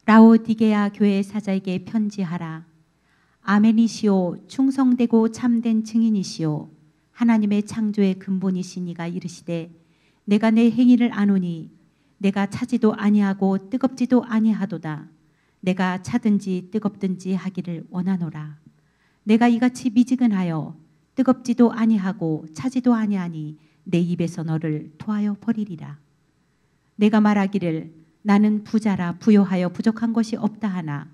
라오디게아 교회 사자에게 편지하라. 아멘이시오 충성되고 참된 증인이시오 하나님의 창조의 근본이시니가 이르시되 내가 내 행위를 아노니 내가 차지도 아니하고 뜨겁지도 아니하도다. 내가 차든지 뜨겁든지 하기를 원하노라. 내가 이같이 미지근하여 뜨겁지도 아니하고 차지도 아니하니 내 입에서 너를 토하여 버리리라. 내가 말하기를 나는 부자라 부요하여 부족한 것이 없다 하나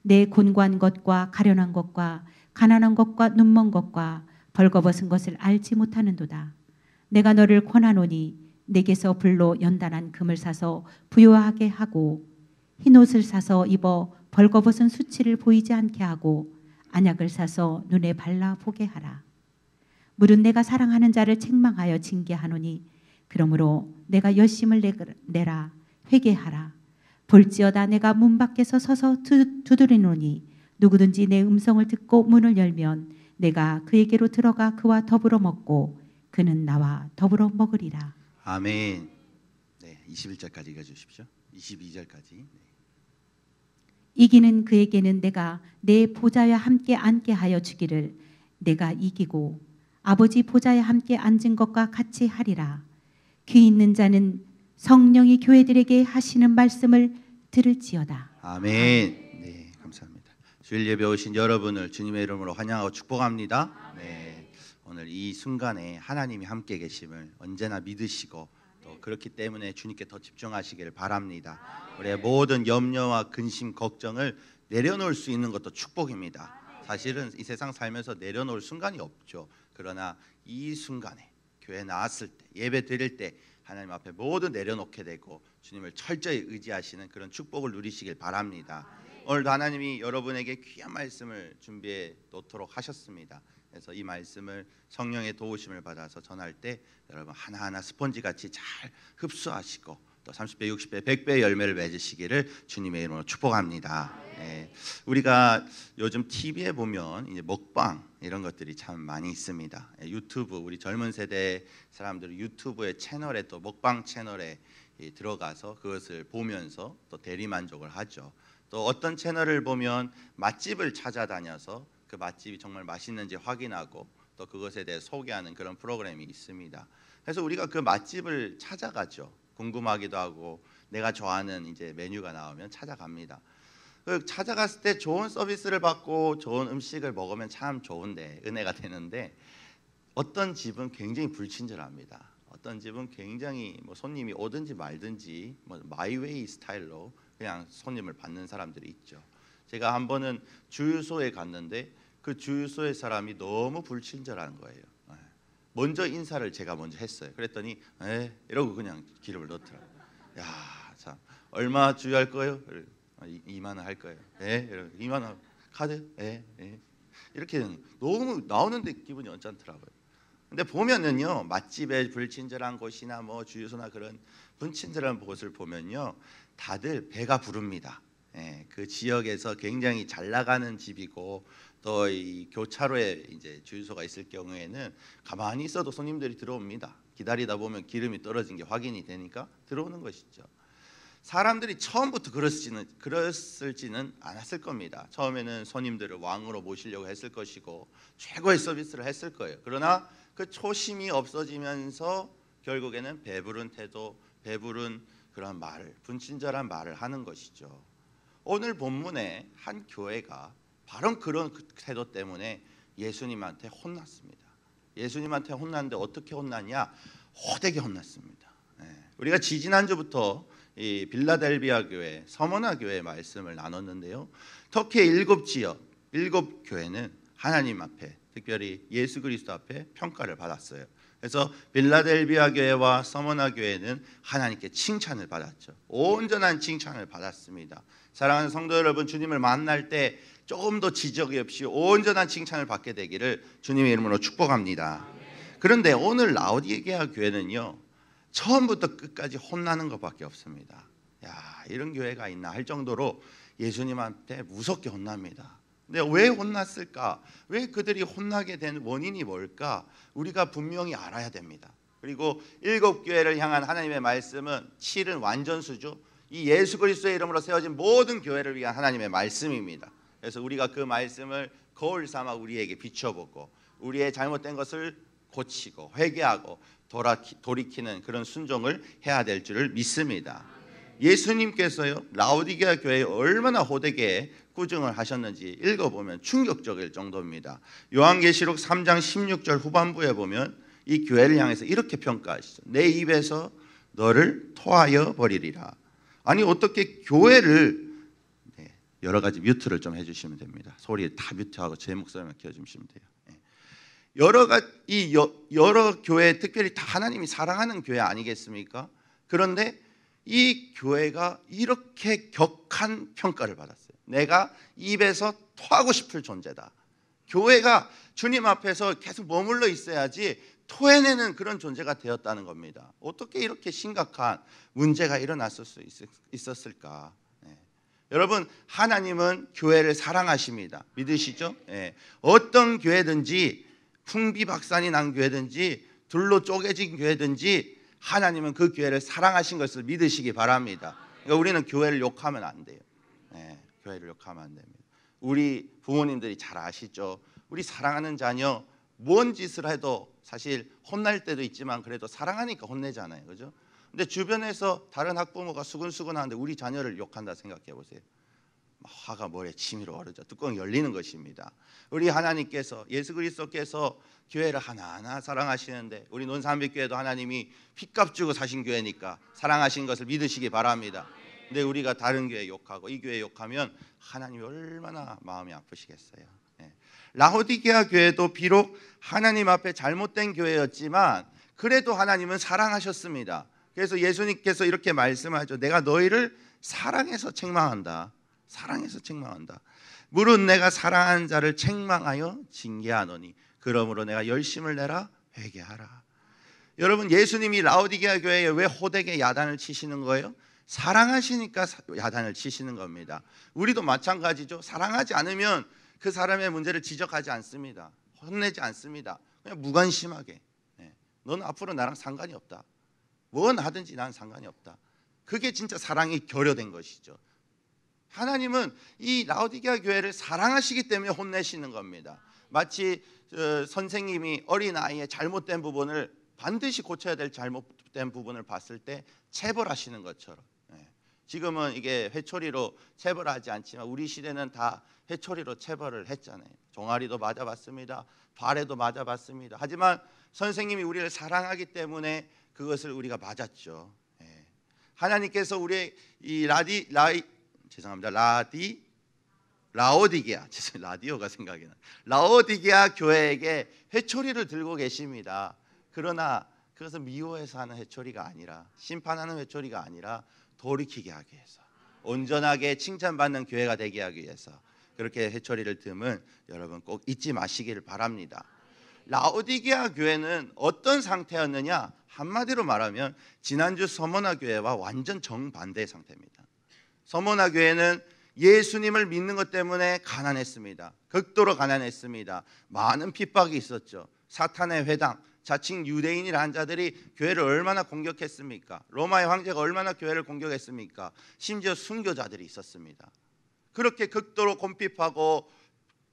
내 곤고한 것과 가련한 것과 가난한 것과 눈먼 것과 벌거벗은 것을 알지 못하는도다. 내가 너를 권하노니 내게서 불로 연단한 금을 사서 부요하게 하고 흰옷을 사서 입어 벌거벗은 수치를 보이지 않게 하고 안약을 사서 눈에 발라 보게 하라. 물은 내가 사랑하는 자를 책망하여 징계하노니 그러므로 내가 열심을 내라 회개하라. 볼지어다 내가 문 밖에서 서서 두드리노니 누구든지 내 음성을 듣고 문을 열면 내가 그에게로 들어가 그와 더불어 먹고 그는 나와 더불어 먹으리라. 아멘. 네, 21절까지 읽어주십시오. 22절까지. 네. 이기는 그에게는 내가 내 보좌와 함께 앉게 하여 주기를 내가 이기고 아버지 보좌에 함께 앉은 것과 같이 하리라. 귀 있는 자는 성령이 교회들에게 하시는 말씀을 들을지어다. 아멘. 네, 감사합니다. 주일 예배 오신 여러분을 주님의 이름으로 환영하고 축복합니다. 네, 오늘 이 순간에 하나님이 함께 계심을 언제나 믿으시고 또 그렇기 때문에 주님께 더 집중하시기를 바랍니다. 우리의 모든 염려와 근심, 걱정을 내려놓을 수 있는 것도 축복입니다. 사실은 이 세상 살면서 내려놓을 순간이 없죠. 그러나 이 순간에 교회 나왔을 때 예배 드릴 때 하나님 앞에 모두 내려놓게 되고 주님을 철저히 의지하시는 그런 축복을 누리시길 바랍니다. 오늘도 하나님이 여러분에게 귀한 말씀을 준비해 놓도록 하셨습니다. 그래서 이 말씀을 성령의 도우심을 받아서 전할 때 여러분 하나하나 스펀지같이 잘 흡수하시고 또 30배, 60배, 100배의 열매를 맺으시기를 주님의 이름으로 축복합니다. 네. 우리가 요즘 TV에 보면 이제 먹방 이런 것들이 참 많이 있습니다. 유튜브, 우리 젊은 세대 사람들은 유튜브의 채널에 또 먹방 채널에 들어가서 그것을 보면서 또 대리만족을 하죠. 또 어떤 채널을 보면 맛집을 찾아다녀서 그 맛집이 정말 맛있는지 확인하고 또 그것에 대해 소개하는 그런 프로그램이 있습니다. 그래서 우리가 그 맛집을 찾아가죠. 궁금하기도 하고 내가 좋아하는 이제 메뉴가 나오면 찾아갑니다. 찾아갔을 때 좋은 서비스를 받고 좋은 음식을 먹으면 참 좋은데 은혜가 되는데 어떤 집은 굉장히 불친절합니다. 어떤 집은 굉장히 뭐 손님이 오든지 말든지 뭐 마이웨이 스타일로 그냥 손님을 받는 사람들이 있죠. 제가 한 번은 주유소에 갔는데 그 주유소의 사람이 너무 불친절한 거예요. 먼저 인사를 제가 먼저 했어요. 그랬더니 이러고 그냥 기름을 넣더라고요. 야, 참 얼마 주유할 거예요? 2만 원 할 거예요. 2만 원 카드? 이렇게 너무 나오는데 기분이 언짢더라고요. 근데 보면은요 맛집에 불친절한 곳이나 뭐 주유소나 그런 불친절한 곳을 보면요 다들 배가 부릅니다. 그 지역에서 굉장히 잘 나가는 집이고 또 이 교차로에 이제 주유소가 있을 경우에는 가만히 있어도 손님들이 들어옵니다. 기다리다 보면 기름이 떨어진 게 확인이 되니까 들어오는 것이죠. 사람들이 처음부터 그랬을지는 않았을 겁니다. 처음에는 손님들을 왕으로 모시려고 했을 것이고 최고의 서비스를 했을 거예요. 그러나 그 초심이 없어지면서 결국에는 배부른 태도, 배부른 그런 말을, 불친절한 말을 하는 것이죠. 오늘 본문에 한 교회가 바로 그런 태도 때문에 예수님한테 혼났습니다. 예수님한테 혼났는데 어떻게 혼났냐? 호되게 혼났습니다. 우리가 지지난주부터 이 빌라델비아 교회, 서머나 교회 말씀을 나눴는데요. 터키의 7지역, 7교회는 하나님 앞에 특별히 예수 그리스도 앞에 평가를 받았어요. 그래서 빌라델비아 교회와 서머나 교회는 하나님께 칭찬을 받았죠. 온전한 칭찬을 받았습니다. 사랑하는 성도 여러분, 주님을 만날 때 조금 더 지적이 없이 온전한 칭찬을 받게 되기를 주님의 이름으로 축복합니다. 그런데 오늘 라오디게아 교회는요 처음부터 끝까지 혼나는 것밖에 없습니다. 야, 이런 교회가 있나 할 정도로 예수님한테 무섭게 혼납니다. 근데 왜 혼났을까? 왜 그들이 혼나게 된 원인이 뭘까? 우리가 분명히 알아야 됩니다. 그리고 7교회를 향한 하나님의 말씀은 7은 완전수죠. 이 예수 그리스도의 이름으로 세워진 모든 교회를 위한 하나님의 말씀입니다. 그래서 우리가 그 말씀을 거울 삼아 우리에게 비춰보고 우리의 잘못된 것을 고치고 회개하고 돌이키는 그런 순종을 해야 될 줄을 믿습니다. 예수님께서요 라오디게아 교회에 얼마나 호되게 꾸중을 하셨는지 읽어보면 충격적일 정도입니다. 요한계시록 3장 16절 후반부에 보면 이 교회를 향해서 이렇게 평가하시죠. 내 입에서 너를 토하여 버리리라. 아니 어떻게 교회를 여러 가지 뮤트를 좀 해주시면 됩니다. 소리 다 뮤트하고 제 목소리만 키워주시면 돼요. 여러 교회, 특별히 다 하나님이 사랑하는 교회 아니겠습니까? 그런데 이 교회가 이렇게 격한 평가를 받았어요. 내가 입에서 토하고 싶을 존재다. 교회가 주님 앞에서 계속 머물러 있어야지 토해내는 그런 존재가 되었다는 겁니다. 어떻게 이렇게 심각한 문제가 일어났을 수 있었을까? 여러분, 하나님은 교회를 사랑하십니다. 믿으시죠? 어떤 교회든지 풍비박산이 난 교회든지 둘로 쪼개진 교회든지 하나님은 그 교회를 사랑하신 것을 믿으시기 바랍니다. 그러니까 우리는 교회를 욕하면 안 돼요. 교회를 욕하면 안 됩니다. 우리 부모님들이 잘 아시죠? 우리 사랑하는 자녀 뭔 짓을 해도 사실 혼날 때도 있지만 그래도 사랑하니까 혼내잖아요. 그죠? 근데 주변에서 다른 학부모가 수근수근하는데 우리 자녀를 욕한다 생각해 보세요. 화가 머리에 치밀어 오르죠. 뚜껑이 열리는 것입니다. 우리 하나님께서 예수 그리스도께서 교회를 하나하나 사랑하시는데 우리 논산빛교회도 하나님이 핏값 주고 사신 교회니까 사랑하신 것을 믿으시기 바랍니다. 근데 우리가 다른 교회 욕하고 이 교회 욕하면 하나님이 얼마나 마음이 아프시겠어요. 라오디게아 교회도 비록 하나님 앞에 잘못된 교회였지만 그래도 하나님은 사랑하셨습니다. 그래서 예수님께서 이렇게 말씀하죠. 내가 너희를 사랑해서 책망한다. 사랑해서 책망한다. 무릇 내가 사랑하는 자를 책망하여 징계하노니 그러므로 내가 열심을 내라 회개하라. 여러분, 예수님이 라오디게아 교회에 왜 호되게 야단을 치시는 거예요? 사랑하시니까 야단을 치시는 겁니다. 우리도 마찬가지죠. 사랑하지 않으면 그 사람의 문제를 지적하지 않습니다. 혼내지 않습니다. 그냥 무관심하게 너는 앞으로 나랑 상관이 없다. 뭔 하든지 난 상관이 없다. 그게 진짜 사랑이 결여된 것이죠. 하나님은 이 라오디게아 교회를 사랑하시기 때문에 혼내시는 겁니다. 마치 선생님이 어린아이의 잘못된 부분을 반드시 고쳐야 될 잘못된 부분을 봤을 때 체벌하시는 것처럼. 지금은 이게 회초리로 체벌하지 않지만 우리 시대는 다 회초리로 체벌을 했잖아요. 종아리도 맞아봤습니다. 발에도 맞아봤습니다. 하지만 선생님이 우리를 사랑하기 때문에 그것을 우리가 맞았죠. 하나님께서 우리의 이 라오디게아 생각이 나. 라오디게아 교회에게 회초리를 들고 계십니다. 그러나 그것은 미워해서 하는 회초리가 아니라 심판하는 회초리가 아니라 돌이키게 하기 위해서 온전하게 칭찬받는 교회가 되게 하기 위해서 그렇게 회초리를 듬은 여러분 꼭 잊지 마시기를 바랍니다. 라오디게아 교회는 어떤 상태였느냐? 한마디로 말하면 지난주 서머나 교회와 완전 정반대의 상태입니다. 서머나 교회는 예수님을 믿는 것 때문에 가난했습니다. 극도로 가난했습니다. 많은 핍박이 있었죠. 사탄의 회당, 자칭 유대인이라는 자들이 교회를 얼마나 공격했습니까? 로마의 황제가 얼마나 교회를 공격했습니까? 심지어 순교자들이 있었습니다. 그렇게 극도로 곰핍하고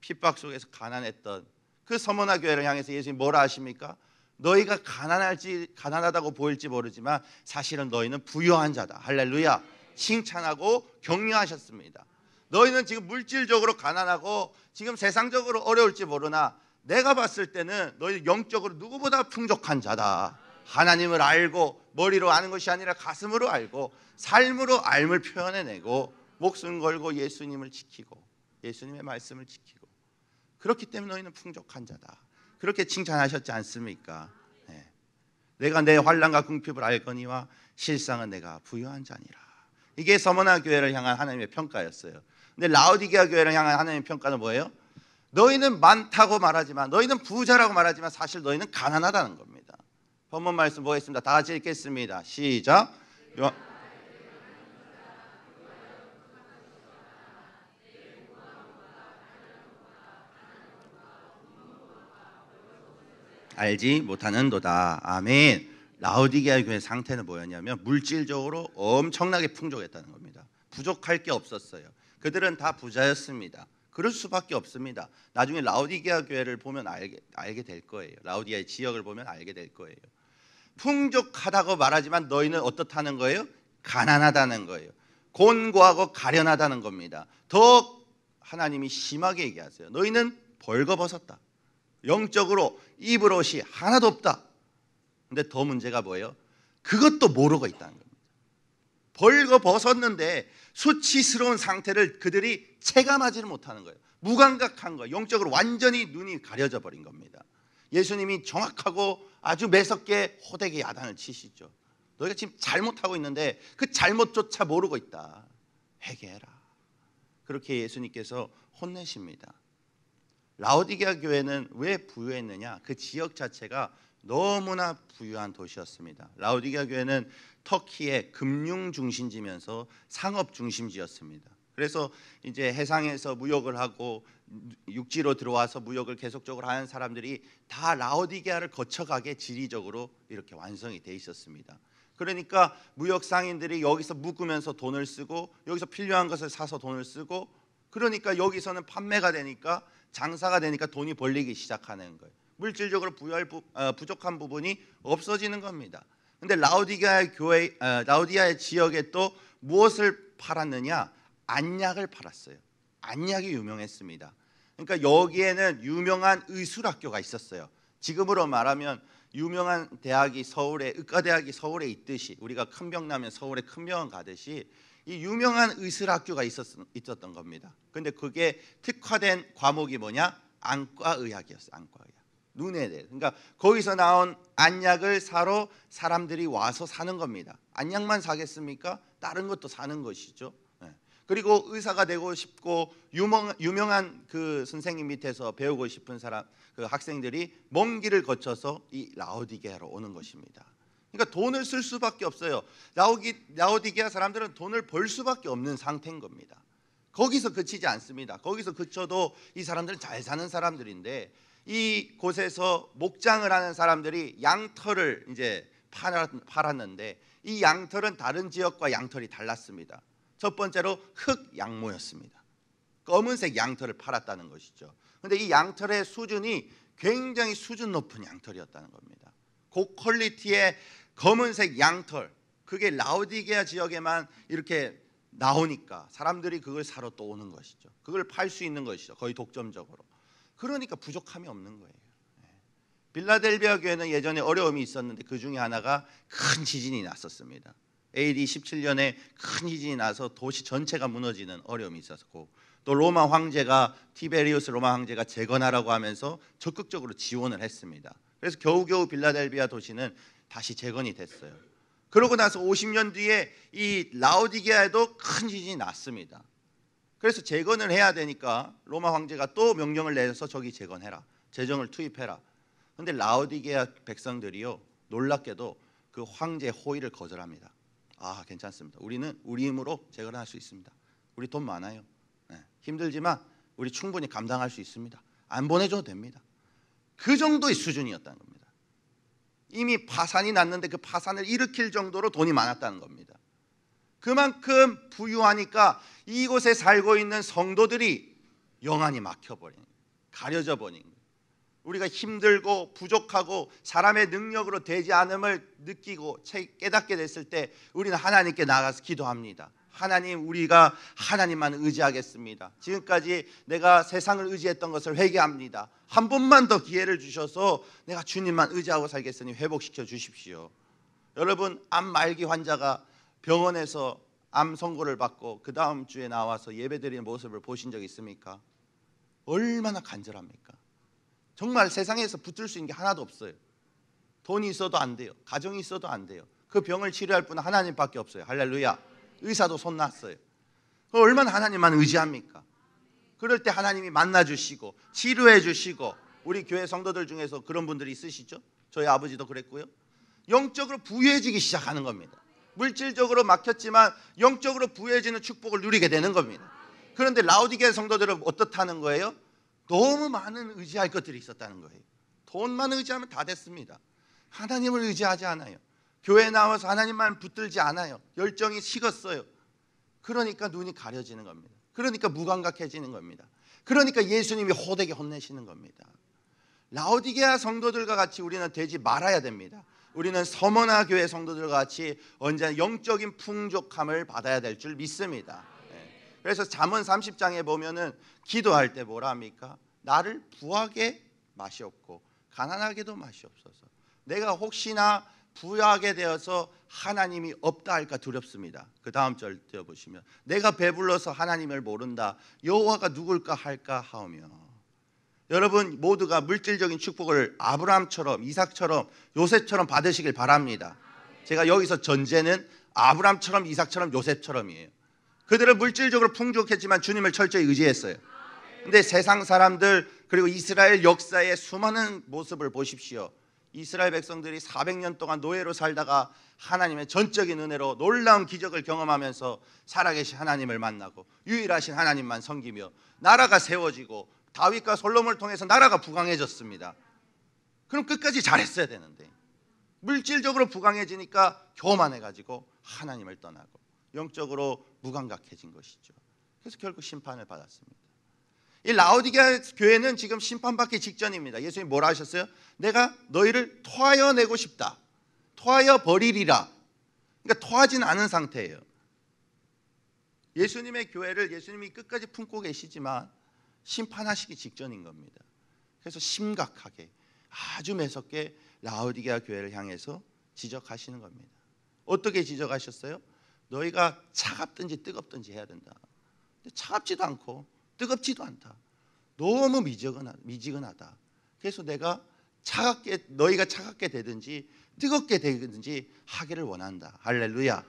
핍박 속에서 가난했던 그 서머나 교회를 향해서 예수님이 뭐라 하십니까? 너희가 가난하다고 보일지 모르지만 사실은 너희는 부유한 자다. 할렐루야. 칭찬하고 격려하셨습니다. 너희는 지금 물질적으로 가난하고 지금 세상적으로 어려울지 모르나 내가 봤을 때는 너희 영적으로 누구보다 풍족한 자다. 하나님을 알고 머리로 아는 것이 아니라 가슴으로 알고 삶으로 알을 표현해내고 목숨 걸고 예수님을 지키고 예수님의 말씀을 지키고 그렇기 때문에 너희는 풍족한 자다. 그렇게 칭찬하셨지 않습니까? 내가 내 환난과 궁핍을 알거니와 실상은 내가 부유한 자니라. 이게 서머나 교회를 향한 하나님의 평가였어요. 근데 라오디게아 교회를 향한 하나님의 평가는 뭐예요? 너희는 많다고 말하지만 너희는 부자라고 말하지만 사실 너희는 가난하다는 겁니다. 본문 말씀 보겠습니다. 다 같이 읽겠습니다. 시작. 알지 못하는도다. 아멘. 라오디게아 교회 상태는 뭐였냐면 물질적으로 엄청나게 풍족했다는 겁니다. 부족할 게 없었어요. 그들은 다 부자였습니다. 그럴 수밖에 없습니다. 나중에 라오디게아 교회를 보면 알게 될 거예요. 라오디게아의 지역을 보면 알게 될 거예요. 풍족하다고 말하지만 너희는 어떻다는 거예요? 가난하다는 거예요. 곤고하고 가련하다는 겁니다. 더 하나님이 심하게 얘기하세요. 너희는 벌거벗었다. 영적으로 입을 옷이 하나도 없다. 근데 더 문제가 뭐예요? 그것도 모르고 있다는 겁니다. 벌거벗었는데 수치스러운 상태를 그들이 체감하지를 못하는 거예요. 무감각한 거예요. 영적으로 완전히 눈이 가려져 버린 겁니다. 예수님이 정확하고 아주 매섭게 호되게 야단을 치시죠. 너희가 지금 잘못하고 있는데 그 잘못조차 모르고 있다. 회개해라. 그렇게 예수님께서 혼내십니다. 라오디게아 교회는 왜 부유했느냐? 그 지역 자체가 너무나 부유한 도시였습니다. 라오디게아 교회는 터키의 금융 중심지면서 상업 중심지였습니다. 그래서 이제 해상에서 무역을 하고 육지로 들어와서 무역을 계속적으로 하는 사람들이 다 라오디게아를 거쳐가게 지리적으로 이렇게 완성이 돼 있었습니다. 그러니까 무역 상인들이 여기서 묵으면서 돈을 쓰고 여기서 필요한 것을 사서 돈을 쓰고 그러니까 여기서는 판매가 되니까 장사가 되니까 돈이 벌리기 시작하는 거예요. 물질적으로 부족한 부분이 없어지는 겁니다. 근데 라오디게아의 지역에 또 무엇을 팔았느냐? 안약을 팔았어요. 안약이 유명했습니다. 그러니까 여기에는 유명한 의술학교가 있었어요. 지금으로 말하면 유명한 대학이 서울에 의과대학이 서울에 있듯이 우리가 큰 병 나면 서울에 큰 병원 가듯이 이 유명한 의술학교가 있었던 겁니다. 근데 그게 특화된 과목이 뭐냐? 안과의학이었어요. 안과의학. 눈에 대해. 그러니까 거기서 나온 안약을 사러 사람들이 와서 사는 겁니다. 안약만 사겠습니까? 다른 것도 사는 것이죠. 그리고 의사가 되고 싶고 유명한 그 선생님 밑에서 배우고 싶은 사람, 그 학생들이 먼 길을 거쳐서 이 라오디게아로 오는 것입니다. 그러니까 돈을 쓸 수밖에 없어요. 라오디게아 사람들은 돈을 벌 수밖에 없는 상태인 겁니다. 거기서 그치지 않습니다. 거기서 그쳐도 이 사람들은 잘 사는 사람들인데 이 곳에서 목장을 하는 사람들이 양털을 이제 팔았는데 이 양털은 다른 지역과 양털이 달랐습니다. 첫 번째로 흑양모였습니다. 검은색 양털을 팔았다는 것이죠. 그런데 이 양털의 수준이 굉장히 수준 높은 양털이었다는 겁니다. 고퀄리티의 검은색 양털, 그게 라오디게아 지역에만 이렇게 나오니까 사람들이 그걸 사러 또 오는 것이죠. 그걸 팔 수 있는 것이죠. 거의 독점적으로. 그러니까 부족함이 없는 거예요. 빌라델비아 교회는 예전에 어려움이 있었는데 그 중에 하나가 큰 지진이 났었습니다. AD 17년에 큰 지진이 나서 도시 전체가 무너지는 어려움이 있었고 또 로마 황제가 티베리우스 로마 황제가 재건하라고 하면서 적극적으로 지원을 했습니다. 그래서 겨우겨우 빌라델비아 도시는 다시 재건이 됐어요. 그러고 나서 50년 뒤에 이 라오디게아에도 큰 지진이 났습니다. 그래서 재건을 해야 되니까 로마 황제가 또 명령을 내려서 저기 재건해라. 재정을 투입해라. 그런데 라오디게아 백성들이요 놀랍게도 그 황제의 호의를 거절합니다. 아, 괜찮습니다. 우리는 우리 힘으로 재건할 수 있습니다. 우리 돈 많아요. 힘들지만 우리 충분히 감당할 수 있습니다. 안 보내줘도 됩니다. 그 정도의 수준이었다는 겁니다. 이미 파산이 났는데 그 파산을 일으킬 정도로 돈이 많았다는 겁니다. 그만큼 부유하니까 이곳에 살고 있는 성도들이 영안이 막혀버린 거예요. 가려져 버린 거예요. 우리가 힘들고 부족하고 사람의 능력으로 되지 않음을 느끼고 깨닫게 됐을 때 우리는 하나님께 나가서 기도합니다. 하나님, 우리가 하나님만 의지하겠습니다. 지금까지 내가 세상을 의지했던 것을 회개합니다. 한 번만 더 기회를 주셔서 내가 주님만 의지하고 살겠으니 회복시켜 주십시오. 여러분, 암 말기 환자가 병원에서 암 선고를 받고 그 다음 주에 나와서 예배드리는 모습을 보신 적 있습니까? 얼마나 간절합니까? 정말 세상에서 붙을 수 있는 게 하나도 없어요. 돈이 있어도 안 돼요. 가정이 있어도 안 돼요. 그 병을 치료할 분은 하나님밖에 없어요. 할렐루야. 의사도 손 놨어요. 얼마나 하나님만 의지합니까? 그럴 때 하나님이 만나주시고 치료해 주시고, 우리 교회 성도들 중에서 그런 분들이 있으시죠? 저희 아버지도 그랬고요. 영적으로 부유해지기 시작하는 겁니다. 물질적으로 막혔지만 영적으로 부유해지는 축복을 누리게 되는 겁니다. 그런데 라오디게아 성도들은 어떻다는 거예요? 너무 많은 의지할 것들이 있었다는 거예요. 돈만 의지하면 다 됐습니다. 하나님을 의지하지 않아요. 교회 나와서 하나님만 붙들지 않아요. 열정이 식었어요. 그러니까 눈이 가려지는 겁니다. 그러니까 무감각해지는 겁니다. 그러니까 예수님이 호되게 혼내시는 겁니다. 라오디게아 성도들과 같이 우리는 되지 말아야 됩니다. 우리는 서머나 교회 성도들과 같이 언제나 영적인 풍족함을 받아야 될 줄 믿습니다. 그래서 잠언 30장에 보면은 기도할 때 뭐라 합니까? 나를 부하게 맛이 없고 가난하게도 맛이 없어서 내가 혹시나 부하게 되어서 하나님이 없다 할까 두렵습니다. 그 다음 절 띄워보시면 내가 배불러서 하나님을 모른다 여호와가 누굴까 할까 하오며. 여러분 모두가 물질적인 축복을 아브라함처럼 이삭처럼 요셉처럼 받으시길 바랍니다. 제가 여기서 전제는 아브라함처럼 이삭처럼 요셉처럼이에요. 그들은 물질적으로 풍족했지만 주님을 철저히 의지했어요. 근데 세상 사람들 그리고 이스라엘 역사의 수많은 모습을 보십시오. 이스라엘 백성들이 400년 동안 노예로 살다가 하나님의 전적인 은혜로 놀라운 기적을 경험하면서 살아계신 하나님을 만나고 유일하신 하나님만 섬기며 나라가 세워지고 다윗과 솔로몬을 통해서 나라가 부강해졌습니다. 그럼 끝까지 잘했어야 되는데 물질적으로 부강해지니까 교만해가지고 하나님을 떠나고 영적으로 무감각해진 것이죠. 그래서 결국 심판을 받았습니다. 이 라오디게아 교회는 지금 심판받기 직전입니다. 예수님이 뭐라 하셨어요? 내가 너희를 토하여 내고 싶다. 토하여 버리리라. 그러니까 토하진 않은 상태예요. 예수님의 교회를 예수님이 끝까지 품고 계시지만 심판하시기 직전인 겁니다. 그래서 심각하게 아주 매섭게 라오디게아 교회를 향해서 지적하시는 겁니다. 어떻게 지적하셨어요? 너희가 차갑든지 뜨겁든지 해야 된다. 근데 차갑지도 않고 뜨겁지도 않다. 너무 미지근하다. 그래서 내가 너희가 차갑게 되든지 뜨겁게 되든지 하기를 원한다. 할렐루야.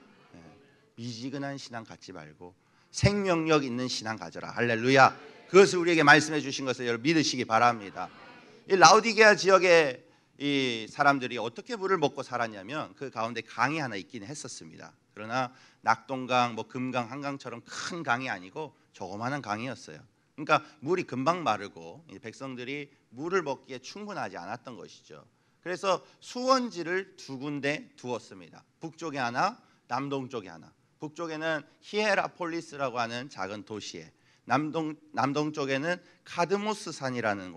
미지근한 신앙 갖지 말고 생명력 있는 신앙 가져라. 할렐루야. 그것을 우리에게 말씀해 주신 것을 여러분 믿으시기 바랍니다. 이 라오디게아 지역의 이 사람들이 어떻게 물을 먹고 살았냐면 그 가운데 강이 하나 있기는 했었습니다. 그러나 낙동강, 금강, 한강처럼 큰 강이 아니고 조그마한 강이었어요. 그러니까 물이 금방 마르고 백성들이 물을 먹기에 충분하지 않았던 것이죠. 그래서 수원지를 두 군데 두었습니다. 북쪽에 하나, 남동쪽에 하나. 북쪽에는 히에라폴리스라고 하는 작은 도시에, 남동쪽에는 카드모스 산이라는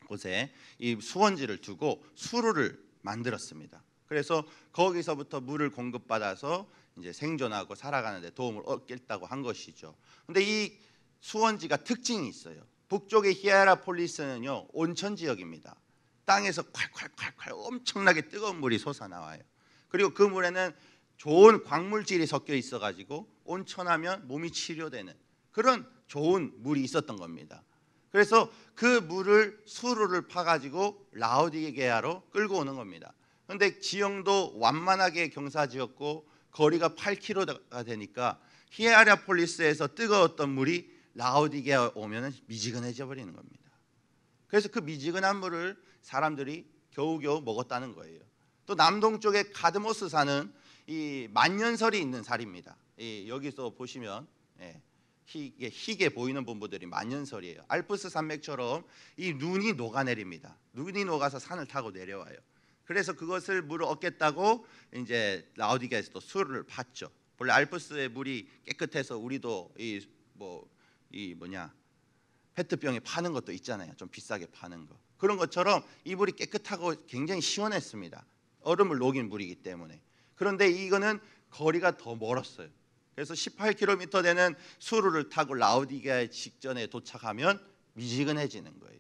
곳에 이 수원지를 두고 수로를 만들었습니다. 그래서 거기서부터 물을 공급받아서 이제 생존하고 살아가는 데 도움을 얻겠다고 한 것이죠. 근데 이 수원지가 특징이 있어요. 북쪽의 히에라폴리스는요 온천 지역입니다. 땅에서 콸콸콸콸 엄청나게 뜨거운 물이 솟아나와요. 그리고 그 물에는 좋은 광물질이 섞여 있어가지고 온천하면 몸이 치료되는 그런 좋은 물이 있었던 겁니다. 그래서 그 물을 수로를 파가지고 라오디게아로 끌고 오는 겁니다. 그런데 지형도 완만하게 경사지었고 거리가 8km가 되니까 히에라폴리스에서 뜨거웠던 물이 라오디게아 오면은 미지근해져 버리는 겁니다. 그래서 그 미지근한 물을 사람들이 겨우겨우 먹었다는 거예요. 또 남동쪽의 카드모스 산은 이 만년설이 있는 산입니다. 여기서 보시면 희게 보이는 분들이 만년설이에요. 알프스 산맥처럼 이 눈이 녹아내립니다. 눈이 녹아서 산을 타고 내려와요. 그래서 그것을 물을 얻겠다고 이제 라오디게아에서 또 수로를 팠죠. 원래 알프스의 물이 깨끗해서 우리도 페트병에 파는 것도 있잖아요. 좀 비싸게 파는 거. 그런 것처럼 이 물이 깨끗하고 굉장히 시원했습니다. 얼음을 녹인 물이기 때문에. 그런데 이거는 거리가 더 멀었어요. 그래서 18km 되는 수로를 타고 라오디게아 직전에 도착하면 미지근해지는 거예요.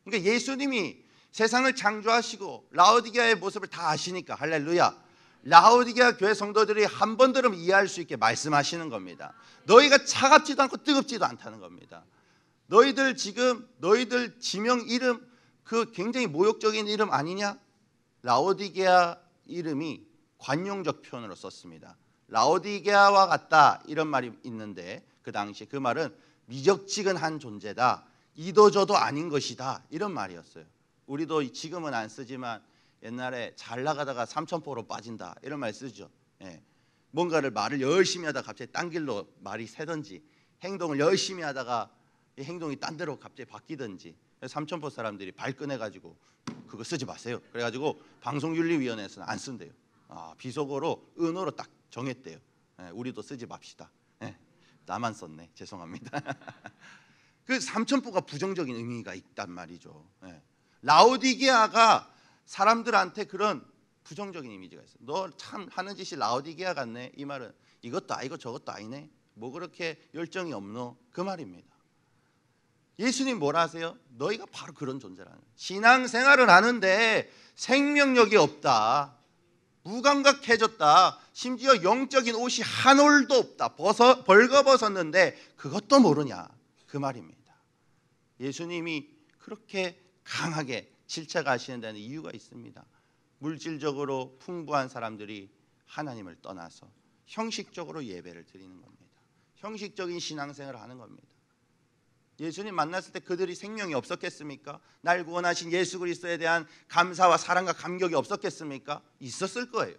그러니까 예수님이 세상을 창조하시고 라오디게아의 모습을 다 아시니까 할렐루야. 라오디게아 교회 성도들이 한 번 들으면 이해할 수 있게 말씀하시는 겁니다. 너희가 차갑지도 않고 뜨겁지도 않다는 겁니다. 너희들 지명 이름 그 굉장히 모욕적인 이름 아니냐? 라오디게아 이름이 관용적 표현으로 썼습니다. 라오디게아와 같다 이런 말이 있는데 그 당시 그 말은 미적지근한 존재다. 이도저도 아닌 것이다 이런 말이었어요. 우리도 지금은 안 쓰지만 옛날에 잘 나가다가 삼천포로 빠진다 이런 말 쓰죠. 뭔가를 말을 열심히 하다가 갑자기 딴 길로 말이 새든지 행동을 열심히 하다가 이 행동이 딴 데로 갑자기 바뀌든지 삼천포 사람들이 발끈해가지고 그거 쓰지 마세요. 그래가지고 방송윤리위원회에서는 안 쓴대요. 비속어로 은어로 딱 정했대요. 우리도 쓰지 맙시다. 나만 썼네. 죄송합니다. 그 삼천포가 부정적인 의미가 있단 말이죠. 라오디게아가 사람들한테 그런 부정적인 이미지가 있어요. 너 참 하는 짓이 라오디게아 같네. 이 말은 이것도 아니고 저것도 아니네. 뭐 그렇게 열정이 없노? 그 말입니다. 예수님 뭐라 하세요? 너희가 바로 그런 존재라는 거예요. 신앙생활을 하는데 생명력이 없다, 무감각해졌다, 심지어 영적인 옷이 한 올도 없다, 벌거벗었는데 그것도 모르냐, 그 말입니다. 예수님이 그렇게 강하게 질책하시는 데는 이유가 있습니다. 물질적으로 풍부한 사람들이 하나님을 떠나서 형식적으로 예배를 드리는 겁니다. 형식적인 신앙생활을 하는 겁니다. 예수님 만났을 때 그들이 생명이 없었겠습니까? 날 구원하신 예수 그리스도에 대한 감사와 사랑과 감격이 없었겠습니까? 있었을 거예요.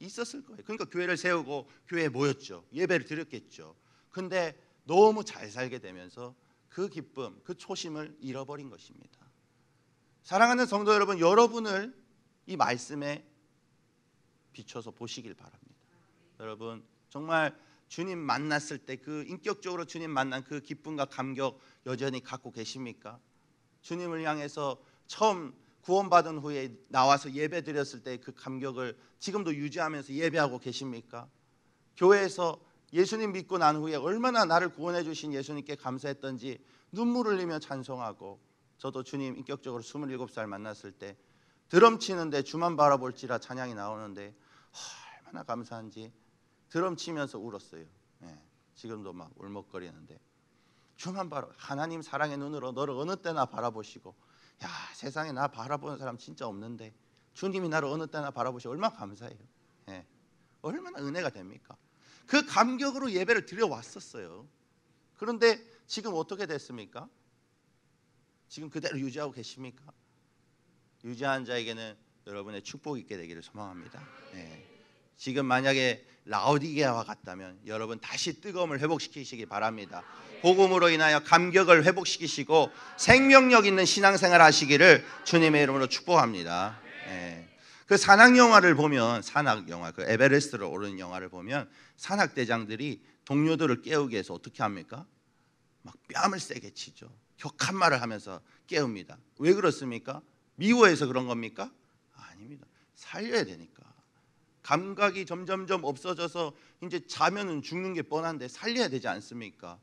있었을 거예요. 그러니까 교회를 세우고 교회에 모였죠. 예배를 드렸겠죠. 근데 너무 잘 살게 되면서 그 기쁨, 그 초심을 잃어버린 것입니다. 사랑하는 성도 여러분, 여러분을 이 말씀에 비춰서 보시길 바랍니다. 여러분 정말 주님 만났을 때 그 인격적으로 주님 만난 그 기쁨과 감격 여전히 갖고 계십니까? 주님을 향해서 처음 구원받은 후에 나와서 예배 드렸을 때 그 감격을 지금도 유지하면서 예배하고 계십니까? 교회에서 예수님 믿고 난 후에 얼마나 나를 구원해 주신 예수님께 감사했던지 눈물 흘리며 찬송하고, 저도 주님 인격적으로 27살 만났을 때 드럼 치는데 주만 바라볼지라 찬양이 나오는데 얼마나 감사한지 드럼 치면서 울었어요. 지금도 막 울먹거리는데, 주만 바라, 하나님 사랑의 눈으로 너를 어느 때나 바라보시고, 야 세상에 나 바라보는 사람 진짜 없는데 주님이 나를 어느 때나 바라보시고 얼마나 감사해요. 얼마나 은혜가 됩니까? 그 감격으로 예배를 드려왔었어요. 그런데 지금 어떻게 됐습니까? 지금 그대로 유지하고 계십니까? 유지한 자에게는 여러분의 축복이 있게 되기를 소망합니다. 지금 만약에 라오디게아와 같다면 여러분 다시 뜨거움을 회복시키시기 바랍니다. 복음으로 인하여 감격을 회복시키시고 생명력 있는 신앙생활 하시기를 주님의 이름으로 축복합니다. 그 산악 영화를 보면, 산악 영화, 그 에베레스트를 오르는 영화를 보면 산악대장들이 동료들을 깨우기 위해서 어떻게 합니까? 막 뺨을 세게 치죠. 격한 말을 하면서 깨웁니다. 왜 그렇습니까? 미워해서 그런 겁니까? 아닙니다. 살려야 되니까. 감각이 점점점 없어져서 이제 자면은 죽는 게 뻔한데 살려야 되지 않습니까?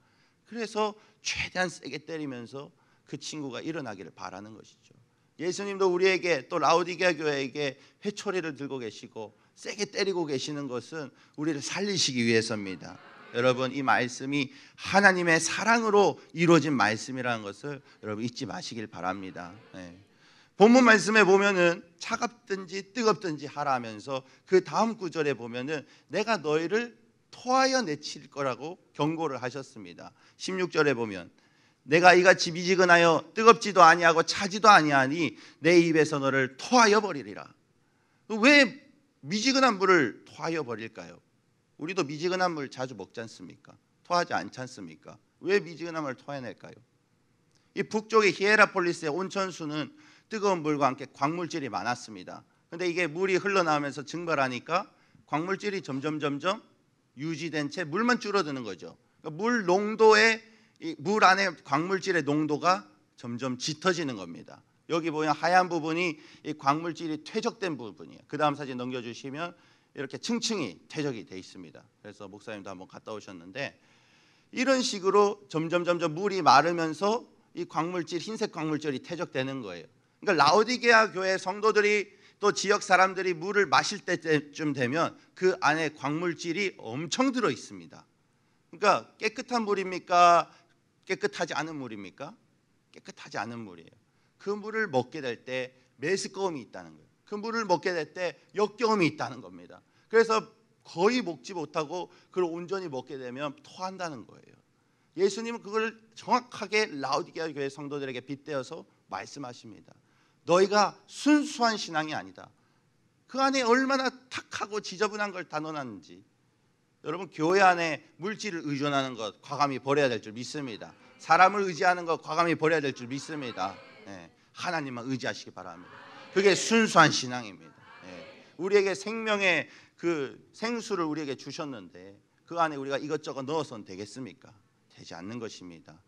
그래서 최대한 세게 때리면서 그 친구가 일어나기를 바라는 것이죠. 예수님도 우리에게, 또 라오디게아 교회에게 회초리를 들고 계시고 세게 때리고 계시는 것은 우리를 살리시기 위해서입니다. 여러분 이 말씀이 하나님의 사랑으로 이루어진 말씀이라는 것을 여러분 잊지 마시길 바랍니다. 본문 말씀에 보면은 차갑든지 뜨겁든지 하라 하면서 그 다음 구절에 보면은 내가 너희를 토하여 내칠 거라고 경고를 하셨습니다. 16절에 보면 내가 이같이 미지근하여 뜨겁지도 아니하고 차지도 아니하니 내 입에서 너를 토하여 버리리라. 왜 미지근한 물을 토하여 버릴까요? 우리도 미지근한 물 자주 먹지 않습니까? 토하지 않지 않습니까? 왜 미지근한 물을 토해낼까요? 이 북쪽의 히에라폴리스의 온천수는 뜨거운 물과 함께 광물질이 많았습니다. 그런데 이게 물이 흘러나오면서 증발하니까 광물질이 점점 유지된 채 물만 줄어드는 거죠. 그러니까 물 안에 광물질의 농도가 점점 짙어지는 겁니다. 여기 보면 하얀 부분이 이 광물질이 퇴적된 부분이에요. 그 다음 사진 넘겨주시면 이렇게 층층이 퇴적이 돼 있습니다. 그래서 목사님도 한번 갔다 오셨는데 이런 식으로 점점 물이 마르면서 이 광물질, 흰색 광물질이 퇴적되는 거예요. 그러니까 라오디게아 교회 성도들이 또 지역 사람들이 물을 마실 때쯤 되면 그 안에 광물질이 엄청 들어 있습니다. 그러니까 깨끗한 물입니까? 깨끗하지 않은 물입니까? 깨끗하지 않은 물이에요. 그 물을 먹게 될 때 메스꺼움이 있다는 거예요. 그 물을 먹게 될 때 역겨움이 있다는 겁니다. 그래서 거의 먹지 못하고 그걸 온전히 먹게 되면 토한다는 거예요. 예수님은 그걸 정확하게 라오디게아 교회 성도들에게 빗대어서 말씀하십니다. 너희가 순수한 신앙이 아니다. 그 안에 얼마나 탁하고 지저분한 걸 다 넣어놨는지. 여러분 교회 안에 물질을 의존하는 것 과감히 버려야 될 줄 믿습니다. 사람을 의지하는 것 과감히 버려야 될 줄 믿습니다. 하나님만 의지하시기 바랍니다. 그게 순수한 신앙입니다. 우리에게 생명의 그 생수를 우리에게 주셨는데 그 안에 우리가 이것저것 넣어서는 되겠습니까? 되지 않는 것입니다.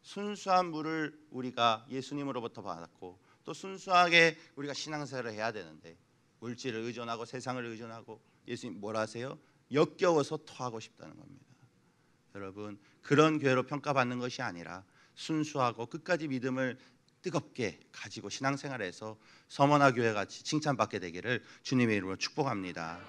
순수한 물을 우리가 예수님으로부터 받았고 또 순수하게 우리가 신앙생활을 해야 되는데 물질을 의존하고 세상을 의존하고 예수님 뭐라 하세요? 역겨워서 토하고 싶다는 겁니다. 여러분 그런 교회로 평가받는 것이 아니라 순수하고 끝까지 믿음을 뜨겁게 가지고 신앙생활에서 서머나 교회 같이 칭찬받게 되기를 주님의 이름으로 축복합니다.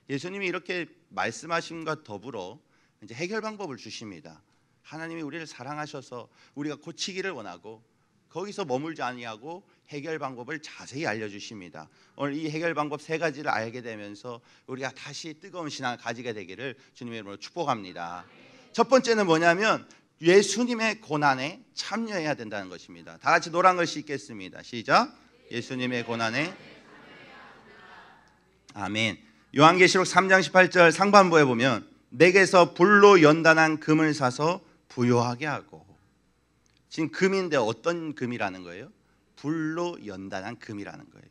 예수님이 이렇게 말씀하심과 더불어 이제 해결 방법을 주십니다. 하나님이 우리를 사랑하셔서 우리가 고치기를 원하고 거기서 머물지 아니하고 해결 방법을 자세히 알려주십니다. 오늘 이 해결 방법 3가지를 알게 되면서 우리가 다시 뜨거운 신앙을 가지게 되기를 주님의 이름으로 축복합니다. 첫 번째는 뭐냐면 예수님의 고난에 참여해야 된다는 것입니다. 다 같이 노란 글씨 읽겠습니다. 시작. 예수님의 고난에 아멘. 요한계시록 3장 18절 상반부에 보면 내게서 불로 연단한 금을 사서 부요하게 하고, 지금 금인데 어떤 금이라는 거예요? 불로 연단한 금이라는 거예요.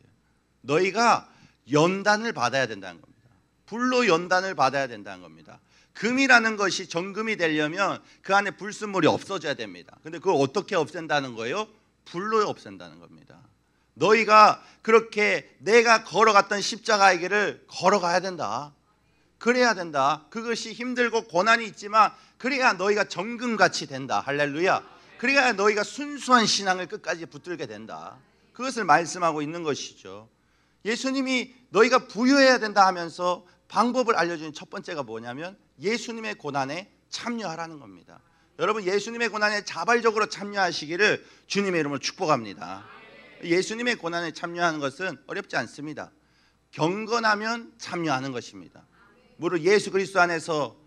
너희가 연단을 받아야 된다는 겁니다. 불로 연단을 받아야 된다는 겁니다. 금이라는 것이 정금이 되려면 그 안에 불순물이 없어져야 됩니다. 근데 그걸 어떻게 없앤다는 거예요? 불로 없앤다는 겁니다. 너희가 그렇게 내가 걸어갔던 십자가의 길을 걸어가야 된다. 그래야 된다. 그것이 힘들고 고난이 있지만 그래야 너희가 정금같이 된다. 할렐루야. 그래야 너희가 순수한 신앙을 끝까지 붙들게 된다. 그것을 말씀하고 있는 것이죠. 예수님이 너희가 부유해야 된다 하면서 방법을 알려주는 첫 번째가 뭐냐면 예수님의 고난에 참여하라는 겁니다. 여러분 예수님의 고난에 자발적으로 참여하시기를 주님의 이름으로 축복합니다. 예수님의 고난에 참여하는 것은 어렵지 않습니다. 경건하면 참여하는 것입니다. 무릇 예수 그리스도 안에서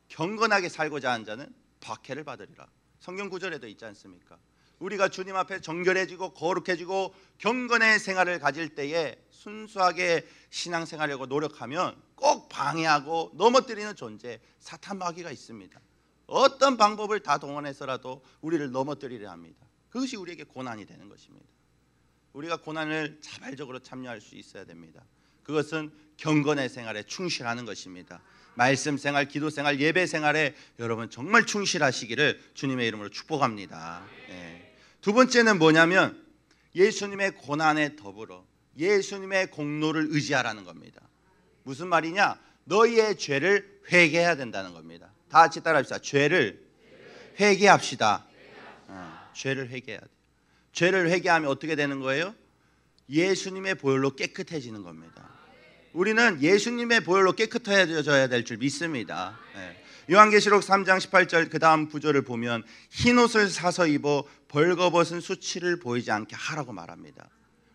경건하게 살고자 하는 자는 박해를 받으리라. 성경 구절에도 있지 않습니까? 우리가 주님 앞에 정결해지고 거룩해지고 경건의 생활을 가질 때에 순수하게 신앙생활하려고 노력하면 꼭 방해하고 넘어뜨리는 존재 사탄 마귀가 있습니다. 어떤 방법을 다 동원해서라도 우리를 넘어뜨리려 합니다. 그것이 우리에게 고난이 되는 것입니다. 우리가 고난을 자발적으로 참여할 수 있어야 됩니다. 그것은 경건의 생활에 충실하는 것입니다. 말씀 생활, 기도 생활, 예배 생활에 여러분 정말 충실하시기를 주님의 이름으로 축복합니다. 두 번째는 뭐냐면 예수님의 고난에 더불어 예수님의 공로를 의지하라는 겁니다. 무슨 말이냐? 너희의 죄를 회개해야 된다는 겁니다. 다 같이 따라합시다. 죄를 회개합시다. 죄를 회개해야 돼요. 죄를 회개하면 어떻게 되는 거예요? 예수님의 보혈로 깨끗해지는 겁니다. 우리는 예수님의 보혈로 깨끗해져야 될 줄 믿습니다. 요한계시록 3장 18절 그 다음 구절을 보면 흰옷을 사서 입어 벌거벗은 수치를 보이지 않게 하라고 말합니다.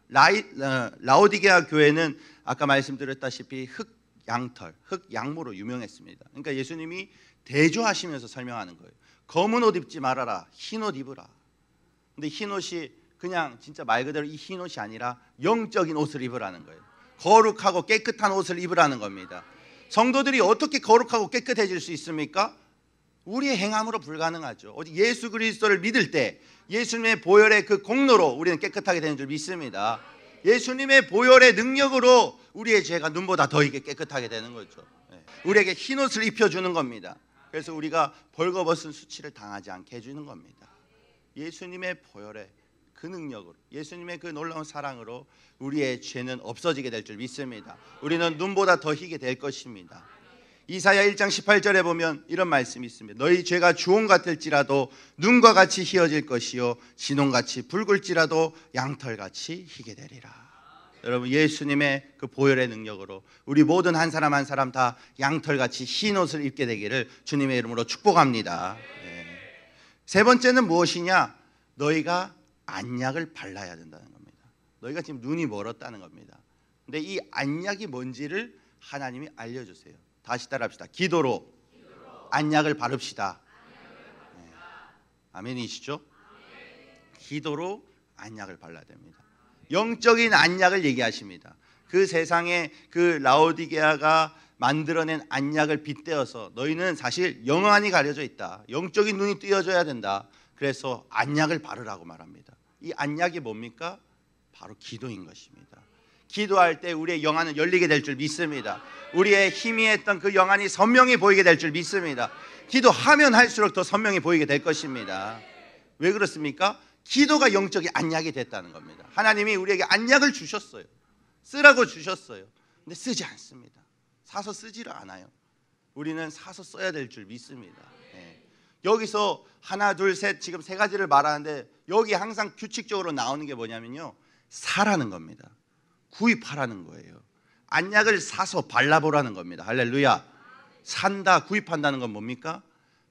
라오디게아 교회는 아까 말씀드렸다시피 흑양털, 흑양모로 유명했습니다. 그러니까 예수님이 대조하시면서 설명하는 거예요. 검은 옷 입지 말아라, 흰옷 입으라. 근데 흰옷이 그냥 진짜 말 그대로 이 흰옷이 아니라 영적인 옷을 입으라는 거예요. 거룩하고 깨끗한 옷을 입으라는 겁니다. 성도들이 어떻게 거룩하고 깨끗해질 수 있습니까? 우리의 행함으로 불가능하죠. 오직 예수 그리스도를 믿을 때 예수님의 보혈의 그 공로로 우리는 깨끗하게 되는 줄 믿습니다. 예수님의 보혈의 능력으로 우리의 죄가 눈보다 더 이게 깨끗하게 되는 거죠. 우리에게 흰옷을 입혀주는 겁니다. 그래서 우리가 벌거벗은 수치를 당하지 않게 해주는 겁니다. 예수님의 보혈의 그 능력으로, 예수님의 그 놀라운 사랑으로 우리의 죄는 없어지게 될 줄 믿습니다. 우리는 눈보다 더 희게 될 것입니다. 이사야 1장 18절에 보면 이런 말씀이 있습니다. 너희 죄가 주홍 같을지라도 눈과 같이 희어질 것이요 진홍같이 붉을지라도 양털같이 희게 되리라. 여러분 예수님의 그 보혈의 능력으로 우리 모든 한 사람 한 사람 다 양털같이 흰 옷을 입게 되기를 주님의 이름으로 축복합니다. 세 번째는 무엇이냐? 너희가 안약을 발라야 된다는 겁니다. 너희가 지금 눈이 멀었다는 겁니다. 근데 이 안약이 뭔지를 하나님이 알려주세요. 다시 따라합시다. 기도로 안약을 바릅시다. 아멘이시죠? 기도로 안약을 발라야 됩니다. 영적인 안약을 얘기하십니다. 그 세상에 그 라오디게아가 만들어낸 안약을 빗대어서 너희는 사실 영안이 가려져 있다. 영적인 눈이 뜨여져야 된다. 그래서 안약을 바르라고 말합니다. 이 안약이 뭡니까? 바로 기도인 것입니다. 기도할 때 우리의 영안은 열리게 될 줄 믿습니다. 우리의 희미했던 그 영안이 선명히 보이게 될 줄 믿습니다. 기도하면 할수록 더 선명히 보이게 될 것입니다. 왜 그렇습니까? 기도가 영적인 안약이 됐다는 겁니다. 하나님이 우리에게 안약을 주셨어요. 쓰라고 주셨어요. 근데 쓰지 않습니다. 사서 쓰지를 않아요. 우리는 사서 써야 될 줄 믿습니다. 여기서 하나, 둘, 셋 지금 세 가지를 말하는데 여기 항상 규칙적으로 나오는 게 뭐냐면요, 사라는 겁니다. 구입하라는 거예요. 안약을 사서 발라보라는 겁니다. 할렐루야. 산다, 구입한다는 건 뭡니까?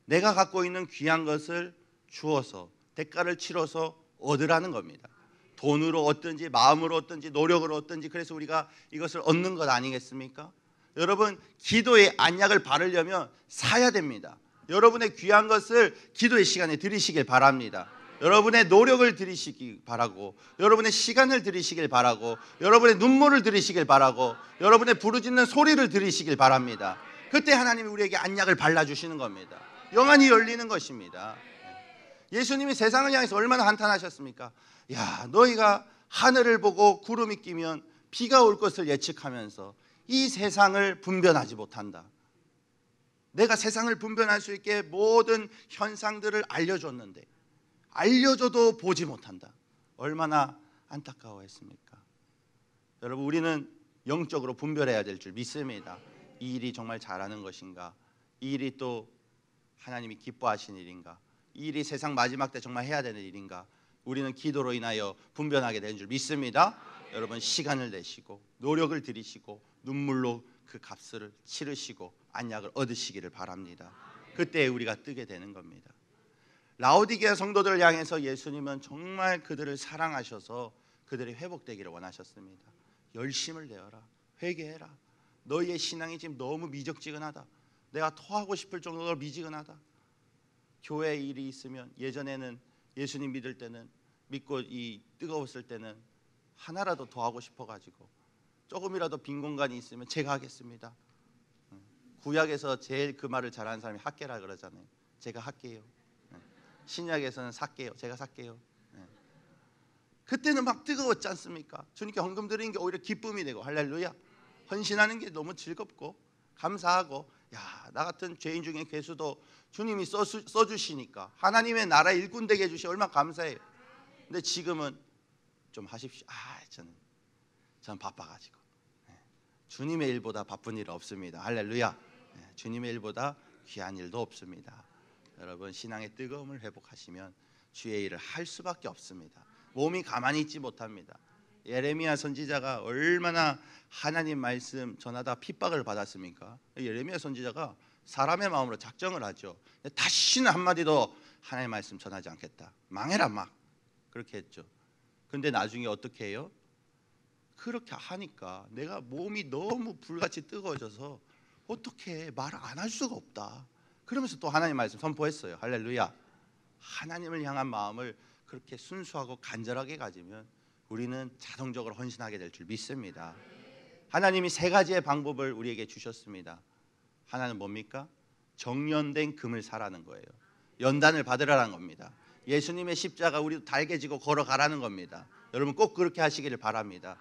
내가 갖고 있는 귀한 것을 주어서 대가를 치러서 얻으라는 겁니다. 돈으로 얻든지 마음으로 얻든지 노력으로 얻든지, 그래서 우리가 이것을 얻는 것 아니겠습니까? 여러분, 기도의 안약을 바르려면 사야 됩니다. 여러분의 귀한 것을 기도의 시간에 드리시길 바랍니다. 여러분의 노력을 드리시길 바라고, 여러분의 시간을 드리시길 바라고, 여러분의 눈물을 드리시길 바라고, 여러분의 부르짖는 소리를 드리시길 바랍니다. 그때 하나님이 우리에게 안약을 발라주시는 겁니다. 영안이 열리는 것입니다. 예수님이 세상을 향해서 얼마나 한탄하셨습니까? 야, 너희가 하늘을 보고 구름이 끼면 비가 올 것을 예측하면서 이 세상을 분별하지 못한다. 내가 세상을 분별할 수 있게 모든 현상들을 알려줬는데 알려줘도 보지 못한다. 얼마나 안타까워했습니까? 여러분, 우리는 영적으로 분별해야 될 줄 믿습니다. 이 일이 정말 잘하는 것인가? 이 일이 또 하나님이 기뻐하시는 일인가? 이 일이 세상 마지막 때 정말 해야 되는 일인가? 우리는 기도로 인하여 분별하게 되는 줄 믿습니다. 여러분, 시간을 내시고 노력을 들이시고 눈물로 그 값을 치르시고 안약을 얻으시기를 바랍니다. 그때 우리가 뜨게 되는 겁니다. 라오디게아 성도들을 향해서 예수님은 정말 그들을 사랑하셔서 그들이 회복되기를 원하셨습니다. 열심을 내어라. 회개해라. 너희의 신앙이 지금 너무 미적지근하다. 내가 토하고 싶을 정도로 미지근하다. 교회 일이 있으면, 예전에는 예수님 믿을 때는, 믿고 이 뜨거웠을 때는 하나라도 더 하고 싶어가지고 조금이라도 빈 공간이 있으면 제가 하겠습니다. 구약에서 제일 그 말을 잘하는 사람이 학계라 그러잖아요. 제가 할게요. 신약에서는 살게요. 제가 살게요. 그때는 막 뜨거웠지 않습니까? 주님께 헌금 드리는 게 오히려 기쁨이 되고, 할렐루야. 헌신하는 게 너무 즐겁고 감사하고, 야, 나 같은 죄인 중에 괴수도 주님이 써주시니까 하나님의 나라 일꾼 되게 해주시 얼마나 감사해요. 근데 지금은 좀 하십시오. 저는 바빠가지고. 주님의 일보다 바쁜 일 없습니다. 할렐루야. 주님의 일보다 귀한 일도 없습니다. 여러분, 신앙의 뜨거움을 회복하시면 주의 일을 할 수밖에 없습니다. 몸이 가만히 있지 못합니다. 예레미야 선지자가 얼마나 하나님 말씀 전하다 핍박을 받았습니까? 예레미야 선지자가 사람의 마음으로 작정을 하죠. 다시는 한마디도 하나님의 말씀 전하지 않겠다. 망해라 막 그렇게 했죠. 근데 나중에 어떻게 해요? 그렇게 하니까 내가 몸이 너무 불같이 뜨거워져서 어떻게 말을 안 할 수가 없다. 그러면서 또 하나님 말씀 선포했어요. 할렐루야. 하나님을 향한 마음을 그렇게 순수하고 간절하게 가지면 우리는 자동적으로 헌신하게 될 줄 믿습니다. 하나님이 세 가지의 방법을 우리에게 주셨습니다. 하나는 뭡니까? 정련된 금을 사라는 거예요. 연단을 받으라는 겁니다. 예수님의 십자가 우리도 달게 지고 걸어가라는 겁니다. 여러분, 꼭 그렇게 하시기를 바랍니다.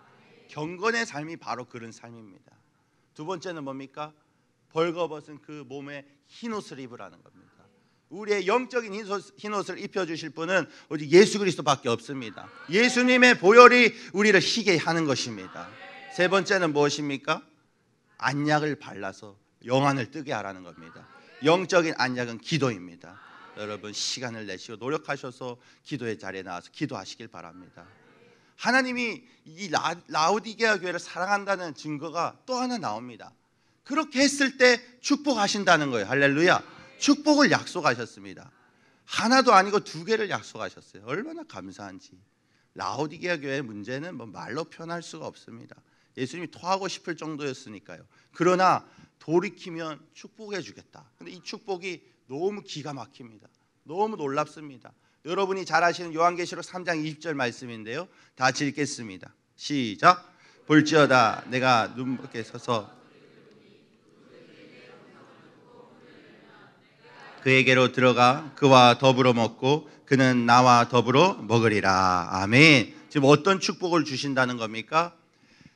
경건의 삶이 바로 그런 삶입니다. 두 번째는 뭡니까? 벌거벗은 그 몸에 흰옷을 입으라는 겁니다. 우리의 영적인 흰옷을 입혀주실 분은 오직 예수 그리스도밖에 없습니다. 예수님의 보혈이 우리를 희게 하는 것입니다. 세 번째는 무엇입니까? 안약을 발라서 영안을 뜨게 하라는 겁니다. 영적인 안약은 기도입니다. 여러분, 시간을 내시고 노력하셔서 기도의 자리에 나와서 기도하시길 바랍니다. 하나님이 이 라오디게아 교회를 사랑한다는 증거가 또 하나 나옵니다. 그렇게 했을 때 축복하신다는 거예요. 할렐루야. 축복을 약속하셨습니다. 하나도 아니고 두 개를 약속하셨어요. 얼마나 감사한지. 라오디게아 교회의 문제는 뭐 말로 표현할 수가 없습니다. 예수님이 토하고 싶을 정도였으니까요. 그러나 돌이키면 축복해 주겠다. 근데 이 축복이 너무 기가 막힙니다. 너무 놀랍습니다. 여러분이 잘 아시는 요한계시록 3장 20절 말씀인데요. 다 같이 읽겠습니다. 시작. 볼지어다 내가 눈 밖에 서서 그에게로 들어가 그와 더불어 먹고 그는 나와 더불어 먹으리라. 아멘. 지금 어떤 축복을 주신다는 겁니까?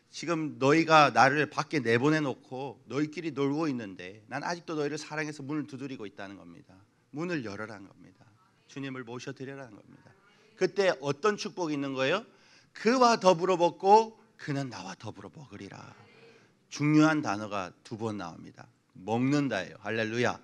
지금 너희가 나를 밖에 내보내놓고 너희끼리 놀고 있는데 난 아직도 너희를 사랑해서 문을 두드리고 있다는 겁니다. 문을 열어라는 겁니다. 주님을 모셔드리라는 겁니다. 그때 어떤 축복이 있는 거예요? 그와 더불어 먹고 그는 나와 더불어 먹으리라. 중요한 단어가 2번 나옵니다. 먹는다예요. 할렐루야.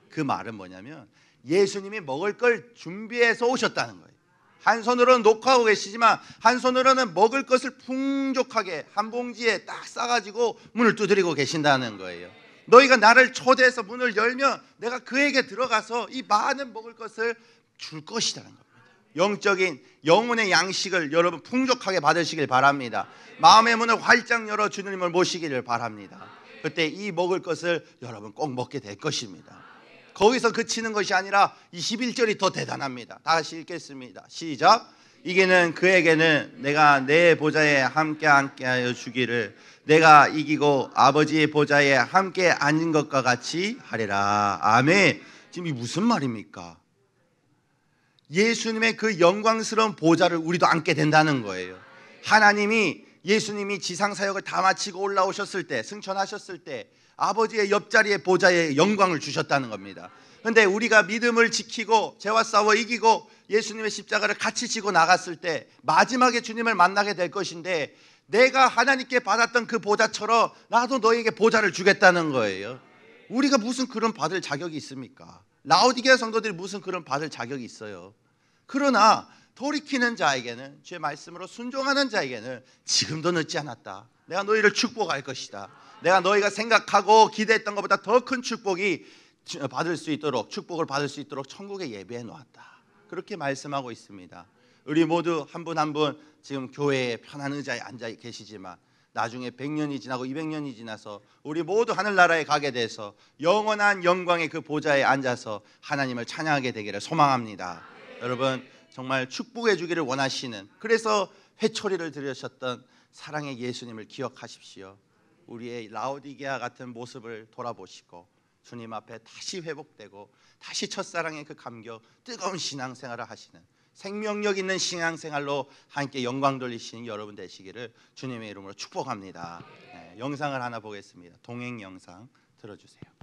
그 말은 뭐냐면 예수님이 먹을 걸 준비해서 오셨다는 거예요. 한 손으로는 녹화하고 계시지만 한 손으로는 먹을 것을 풍족하게 한 봉지에 딱 싸가지고 문을 두드리고 계신다는 거예요. 너희가 나를 초대해서 문을 열면 내가 그에게 들어가서 이 많은 먹을 것을 줄 것이라는 겁니다. 영적인 영혼의 양식을 여러분 풍족하게 받으시길 바랍니다. 마음의 문을 활짝 열어 주님을 모시기를 바랍니다. 그때 이 먹을 것을 여러분 꼭 먹게 될 것입니다. 거기서 그치는 것이 아니라 21절이 더 대단합니다. 다시 읽겠습니다. 시작. 이기는 그에게는 내가 내 보좌에 함께하여 주기를 내가 이기고 아버지의 보좌에 함께 앉은 것과 같이 하리라. 아멘. 지금 이 무슨 말입니까? 예수님의 그 영광스러운 보좌를 우리도 앉게 된다는 거예요. 하나님이 예수님이 지상사역을 다 마치고 올라오셨을 때, 승천하셨을 때 아버지의 옆자리에 보좌에 영광을 주셨다는 겁니다. 그런데 우리가 믿음을 지키고 죄와 싸워 이기고 예수님의 십자가를 같이 지고 나갔을 때 마지막에 주님을 만나게 될 것인데 내가 하나님께 받았던 그 보좌처럼 나도 너에게 보좌를 주겠다는 거예요. 우리가 무슨 그런 받을 자격이 있습니까? 라오디게아 성도들이 무슨 그런 받을 자격이 있어요. 그러나 돌이키는 자에게는, 주의 말씀으로 순종하는 자에게는 지금도 늦지 않았다. 내가 너희를 축복할 것이다. 내가 너희가 생각하고 기대했던 것보다 더 큰 축복이 받을 수 있도록, 축복을 받을 수 있도록 천국에 예배해 놓았다. 그렇게 말씀하고 있습니다. 우리 모두 한 분 한 분 지금 교회에 편한 의자에 앉아 계시지만 나중에 100년이 지나고 200년이 지나서 우리 모두 하늘나라에 가게 돼서 영원한 영광의 그 보좌에 앉아서 하나님을 찬양하게 되기를 소망합니다. 여러분 정말 축복해 주기를 원하시는, 그래서 회초리를 들으셨던 사랑의 예수님을 기억하십시오. 우리의 라오디게아 같은 모습을 돌아보시고 주님 앞에 다시 회복되고 다시 첫사랑의 그 감격, 뜨거운 신앙생활을 하시는, 생명력 있는 신앙생활로 함께 영광 돌리시는 여러분 되시기를 주님의 이름으로 축복합니다. 영상을 하나 보겠습니다. 동행 영상 들어주세요.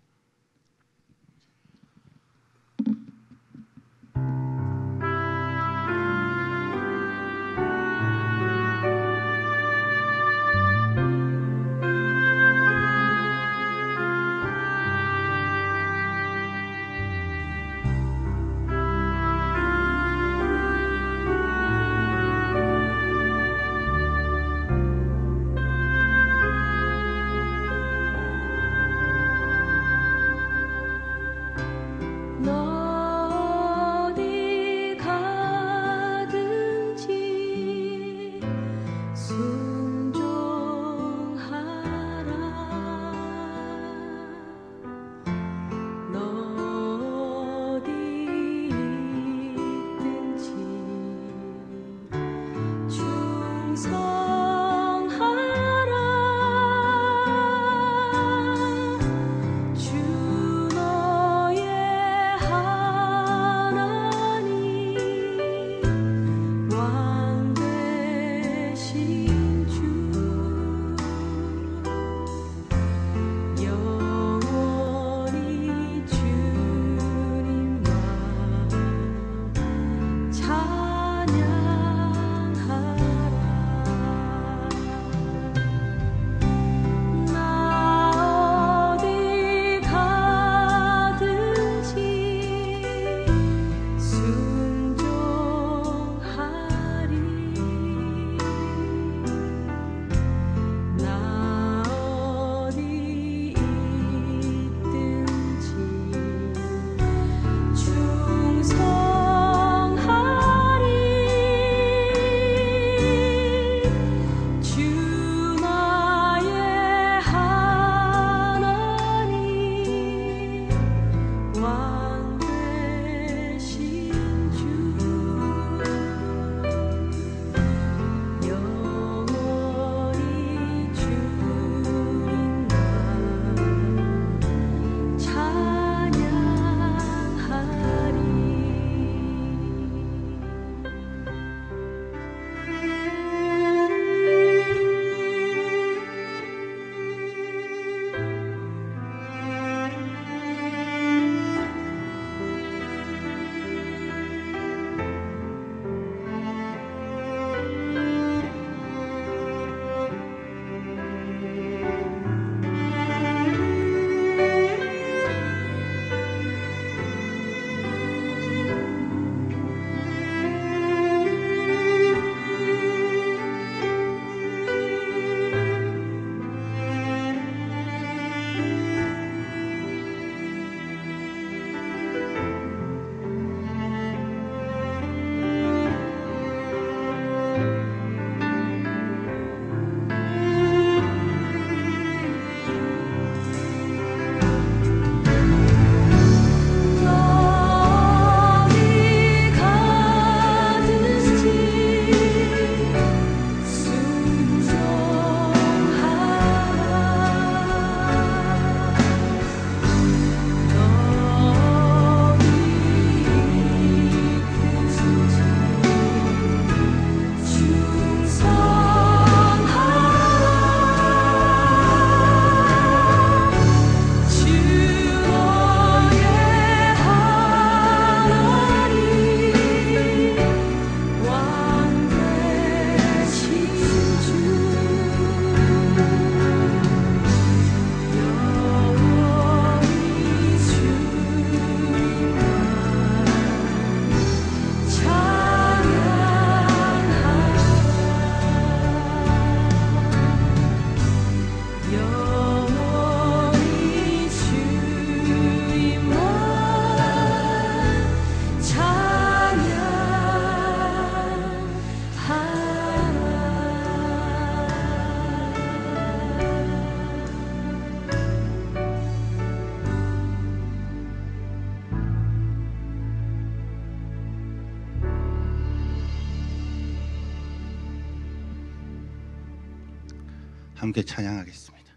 함께 찬양하겠습니다.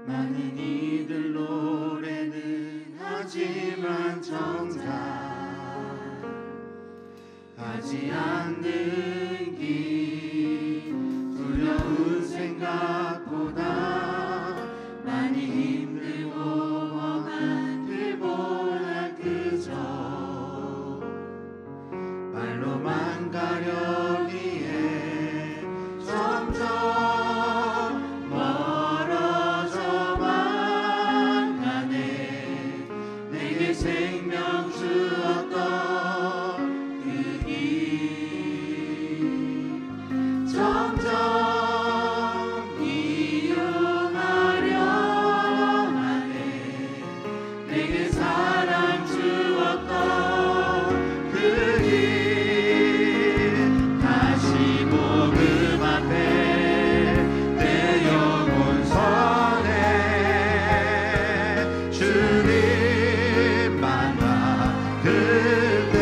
많은 이들 노래는 하지만 정작 하지 않는 길 두려운 생각보다 많이 힘들고 험한 길보다 그저 말로만 가려기에 점점 멀어져만 가네. 내게 생명 주었던 그 길 점점 이용하려 하네. 내게 사랑 주었던 그 길 다시 복음 앞에 내 영혼 선해 주님 만나 그때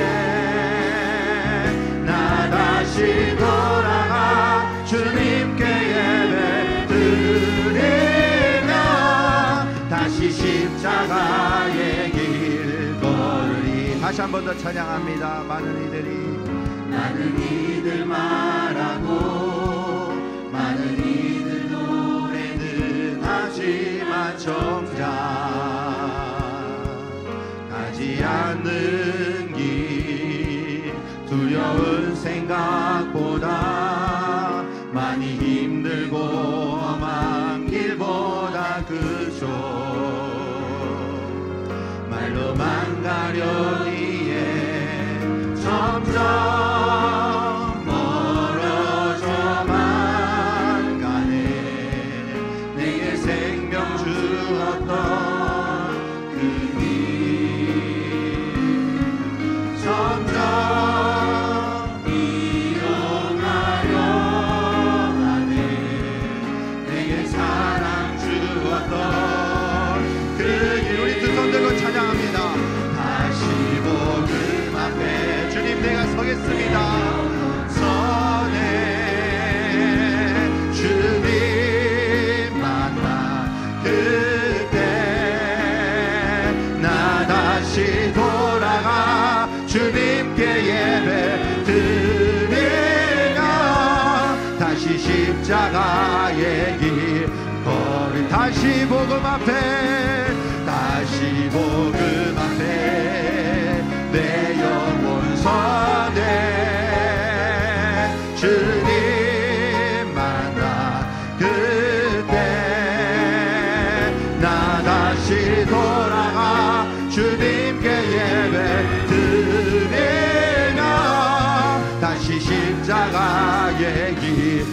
나 다시 돌아가 주님께 예배 드리며 다시 십자가의 길 걸으리. 다시 한 번 더 찬양합니다. 많은 이들 말하고 많은 이들 노래는 하지만 정작 가지 않는 길 두려운 생각보다 많이 힘들고 험한 길보다 그저 말로만 가려기에 점점 멀어져만 가네. 내게 생명 주었던 그 길 점점 이용하려 하네. 내게 사랑 주었던 그 길. 우리 두 손 들고 찬양합니다. 다시 복음 앞에 주님 내가 서겠습니다. 선해 주님 만나 그때 나 다시 돌아가 주님께 예배 드리며 다시 십자가의 길 걸을. 다시 복음 앞에 다시 복음 앞에 내 영혼 선해 주님 만나 그때 나 다시 돌아가 주님께 예배 드리며 다시 십자가의 길